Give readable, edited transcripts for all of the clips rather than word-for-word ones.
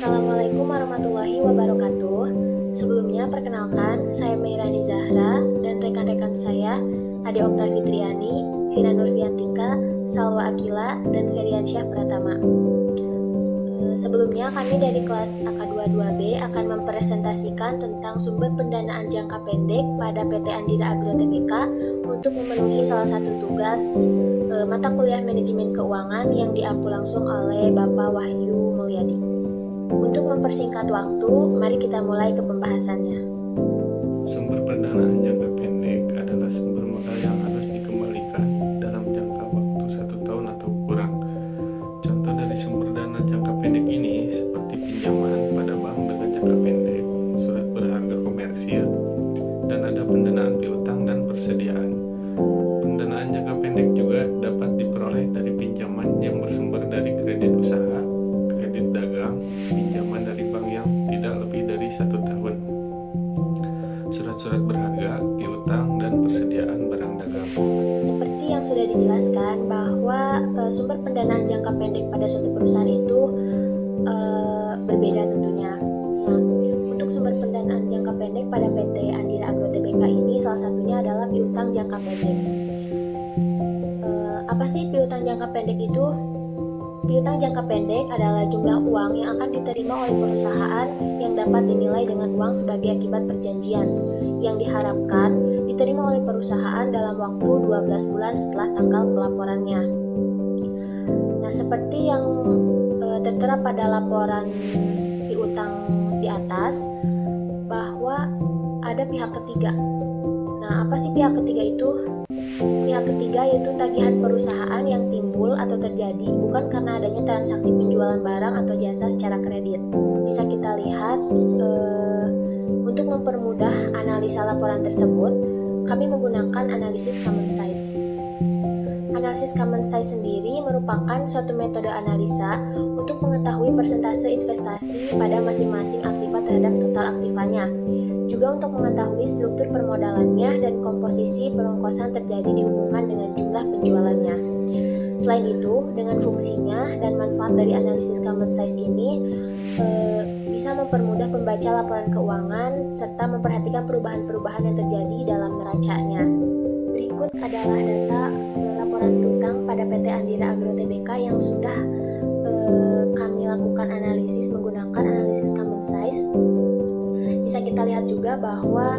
Assalamualaikum warahmatullahi wabarakatuh. Sebelumnya perkenalkan, saya Meirani Zahra dan rekan-rekan saya Ade Okta Fitriani, Vira Nurfiantika, Salwa Akila, dan Feriansyah Pratama. Sebelumnya kami dari kelas AK22B akan mempresentasikan tentang sumber pendanaan jangka pendek pada PT Andira Agro Tbk untuk memenuhi salah satu tugas mata kuliah manajemen keuangan yang diampu langsung oleh Bapak Wahyu Mulyadi. Untuk mempersingkat waktu, mari kita mulai ke pembahasannya. Sumber pendanaan jangka pendek adalah sumber modal yang harus dikembalikan dalam jangka waktu 1 tahun atau kurang. Contoh dari sumber dana jangka pendek ini seperti pinjaman pada bank dengan jangka pendek, surat berharga komersil, dan ada pendanaan piutang dan persediaan. Pendanaan jangka pendek juga dapat diperoleh dari pinjaman yang bersumber dari kredit usaha, kredit dagang, pinjaman dari bank yang tidak lebih dari 1 tahun, surat-surat berharga, piutang, dan persediaan barang dagang. Seperti yang sudah dijelaskan bahwa sumber pendanaan jangka pendek pada suatu perusahaan itu berbeda tentunya. Nah, untuk sumber pendanaan jangka pendek pada PT Andira Agro Tbk ini salah satunya adalah piutang jangka pendek. Apa sih piutang jangka pendek itu? Piutang jangka pendek adalah jumlah uang yang akan diterima oleh perusahaan yang dapat dinilai dengan uang sebagai akibat perjanjian yang diharapkan diterima oleh perusahaan dalam waktu 12 bulan setelah tanggal pelaporannya. Nah, seperti yang tertera pada laporan piutang di atas bahwa ada pihak ketiga. Nah, apa sih pihak ketiga itu? Pihak ketiga yaitu tagihan perusahaan yang timbul atau terjadi bukan karena adanya transaksi penjualan barang atau jasa secara kredit. Bisa kita lihat untuk mempermudah analisa laporan tersebut, kami menggunakan analisis common size. Analisis common size sendiri merupakan suatu metode analisa untuk mengetahui persentase investasi pada masing-masing aktiva terhadap total aktivanya. Juga untuk mengetahui struktur permodalannya dan komposisi perongkosan terjadi dihubungkan dengan jumlah penjualannya. Selain itu, dengan fungsinya dan manfaat dari analisis common size ini bisa mempermudah pembaca laporan keuangan serta memperhatikan perubahan-perubahan yang terjadi dalam neracanya. Berikut adalah data laporan piutang pada PT Andira Agro Tbk yang sudah kami lakukan analisis menggunakan analisis common size. Bisa kita lihat juga bahwa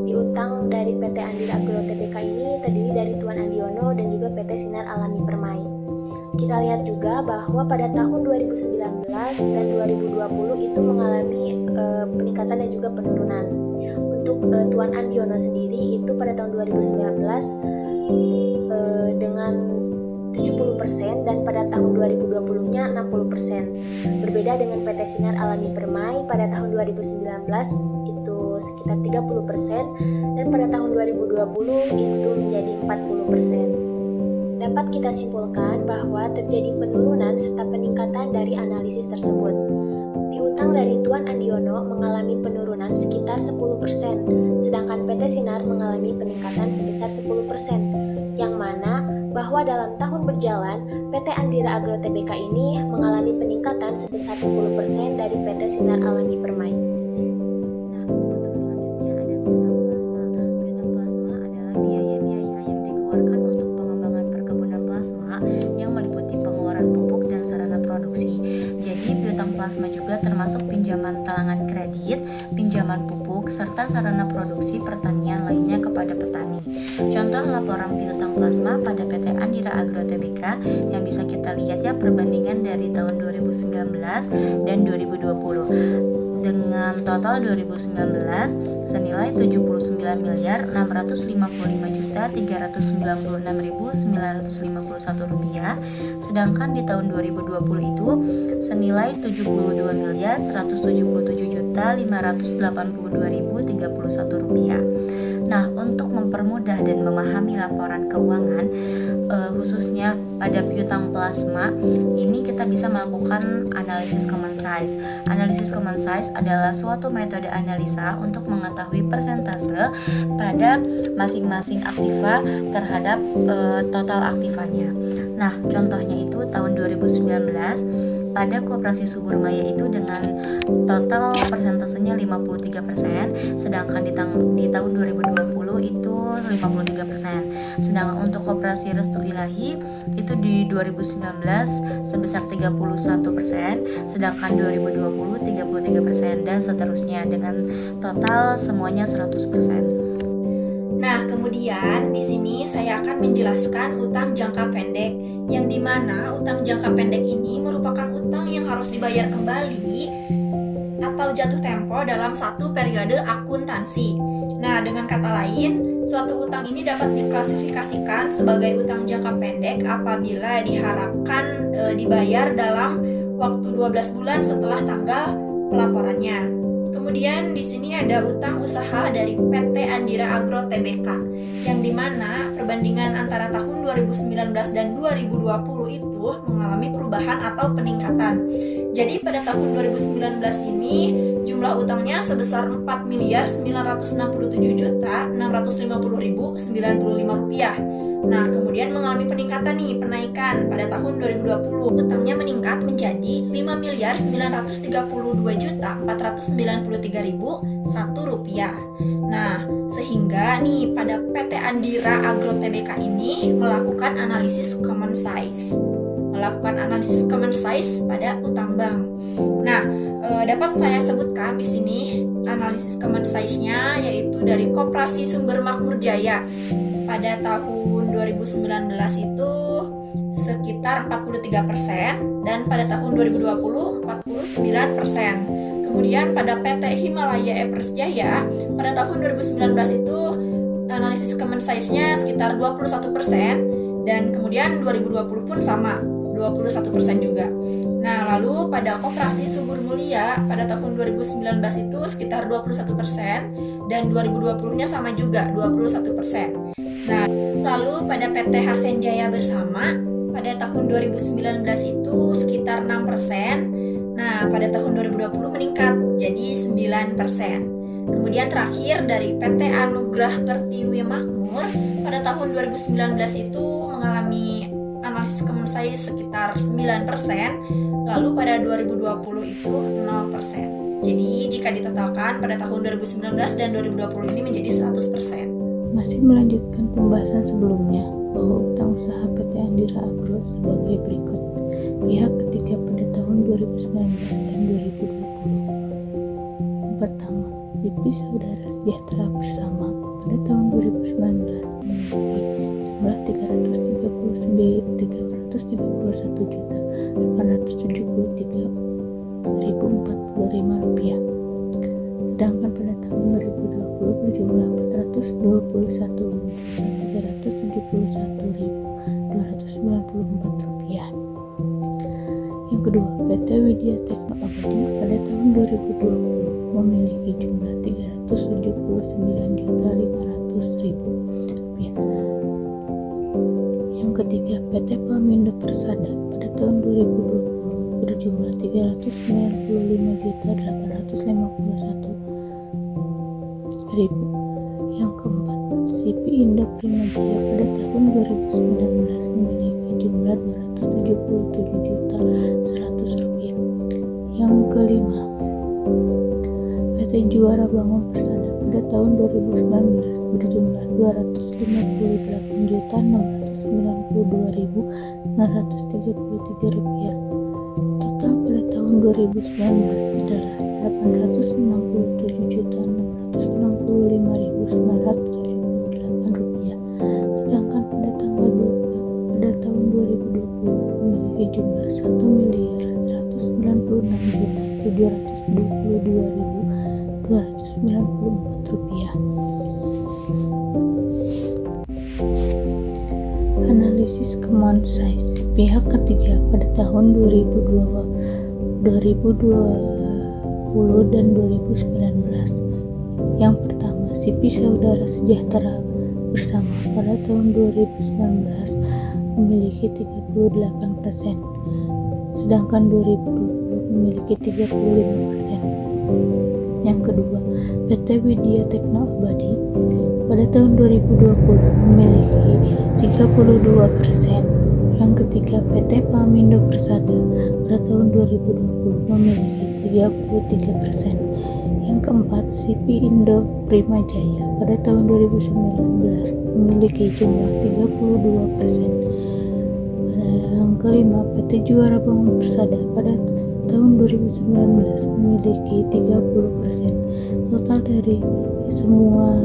piutang dari PT Andira Agro Tbk ini terdiri dari Tuan Andiono dan juga PT Sinar Alami Permai. Kita lihat juga bahwa pada tahun 2019 dan 2020 itu mengalami peningkatan dan juga penurunan. Untuk Tuan Andiono sendiri itu pada tahun 2019 dengan 70% dan pada tahun 2020-nya 60%. Berbeda dengan PT Sinar Alami Permai pada tahun 2019 itu sekitar 30% dan pada tahun 2020 itu menjadi 40%. Dapat kita simpulkan bahwa terjadi penurunan serta peningkatan dari analisis tersebut. Piutang dari Tuan Andiono mengalami penurunan sekitar 10%, sedangkan PT Sinar mengalami peningkatan sebesar 10%, yang mana bahwa dalam tahun berjalan, PT Andira Agro Tbk ini mengalami peningkatan sebesar 10% dari PT Sinar Alami Permai. Nah, untuk selanjutnya ada piutang plasma. Piutang plasma adalah biaya-biaya yang dikeluarkan untuk pengembangan perkebunan plasma yang meliputi pengeluaran pupuk dan sarana produksi. Jadi, piutang plasma juga termasuk pinjaman talangan kredit, pinjaman pupuk, serta sarana produksi pertanian lainnya kepada petani. Contoh laporan piutang plasma pada PT Andira Agro Tbk yang bisa kita lihat ya perbandingan dari tahun 2019 dan 2020. Dengan total 2019 senilai 79.655.396.951 rupiah, sedangkan di tahun 2020 itu senilai 72.177.582.031 rupiah. Nah, untuk mempermudah dan memahami laporan keuangan, khususnya pada piutang plasma, ini kita bisa melakukan analisis common size. Analisis common size adalah suatu metode analisa untuk mengetahui persentase pada masing-masing aktiva terhadap total aktivanya. Nah, contohnya itu tahun 2019 pada Koperasi Subur Maya itu dengan total persentasenya 53%, sedangkan di tahun 2020 itu 53%. Sedangkan untuk Koperasi Restu Ilahi itu di 2019 sebesar 31%, sedangkan 2020 33% dan seterusnya dengan total semuanya 100%. Nah, kemudian di sini saya akan menjelaskan utang jangka pendek, yang dimana utang jangka pendek ini merupakan utang yang harus dibayar kembali atau jatuh tempo dalam satu periode akuntansi. Nah, dengan kata lain, suatu utang ini dapat diklasifikasikan sebagai utang jangka pendek apabila diharapkan dibayar dalam waktu 12 bulan setelah tanggal pelaporannya. Kemudian di sini ada utang usaha dari PT Andira Agro Tbk, yang dimana perbandingan antara tahun 2019 dan 2020 itu mengalami perubahan atau peningkatan. Jadi pada tahun 2019 ini jumlah utangnya sebesar 4.967.650.095 rupiah. Nah, kemudian mengalami peningkatan penaikan pada tahun 2020. Utangnya meningkat menjadi 5.932.493.001 rupiah. Nah, sehingga pada PT Andira Agro Tbk ini melakukan analisis common size pada utang bank. Nah, dapat saya sebutkan di sini analisis common size-nya yaitu dari Koperasi Sumber Makmur Jaya. Pada tahun 2019 itu sekitar 43% dan pada tahun 2020 49%. Kemudian pada PT Himalaya Everest Jaya pada tahun 2019 itu analisis common size-nya sekitar 21% dan kemudian 2020 pun sama 21% juga. Nah, lalu pada Koperasi Subur Mulia pada tahun 2019 itu sekitar 21% dan 2020-nya sama juga 21%. Nah, lalu pada PT Hasen Jaya Bersama pada tahun 2019 itu sekitar 6%. Nah, pada tahun 2020 meningkat jadi 9%. Kemudian terakhir dari PT Anugrah Pertiwi Makmur pada tahun 2019 itu mengalami analisis common size sekitar 9%, lalu pada 2020 itu 0%. Jadi jika ditotalkan pada tahun 2019 dan 2020 ini menjadi 100%. Masih melanjutkan pembahasan sebelumnya bahwa utang usaha PT Andira Agro sebagai berikut. Pihak ketiga pada tahun 2019 dan 2020. Yang pertama, CP Saudara Sejahtera Bersama pada tahun 2019 memiliki jumlah 331.873.445 rupiah. Sedangkan pada tahun 2020 berjumlah 421.371.294 rupiah. Yang kedua, PT Widya Tekno Abadi pada tahun 2020 memiliki jumlah 379.500.000 rupiah. Yang ketiga, PT Palmindo Persada pada tahun 2020 berjumlah 395.851.000. Yang keempat, CP Indo Prima Jaya pada tahun 2019 memiliki jumlah 277.100 rupiah. Yang kelima, PT Juara Bangun Persada pada tahun 2019 berjumlah 250.692.933 rupiah. Total pada tahun 2019 adalah 867.665.978 rupiah. Sedangkan pada tahun 2020 memiliki jumlah 1.196.722.294 rupiah. Analisis common size pihak ketiga pada tahun 2020 dan 2019. Yang pertama, CP Saudara Sejahtera Bersama pada tahun 2019 memiliki 38%, sedangkan 2020 memiliki 35%. Yang kedua, PT Widya Tekno Abadi pada tahun 2020 memiliki 32%. Yang ketiga, PT Palmindo Persada pada pada tahun 2020 memiliki 33%. Yang keempat, CV Indo Prima Jaya pada tahun 2019 memiliki jumlah 32%. Yang kelima, PT Juara Bangun Persada pada tahun 2019 memiliki 30%. Total dari semua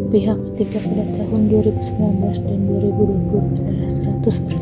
pihak ketiga pada tahun 2019 dan 2020 adalah 100%.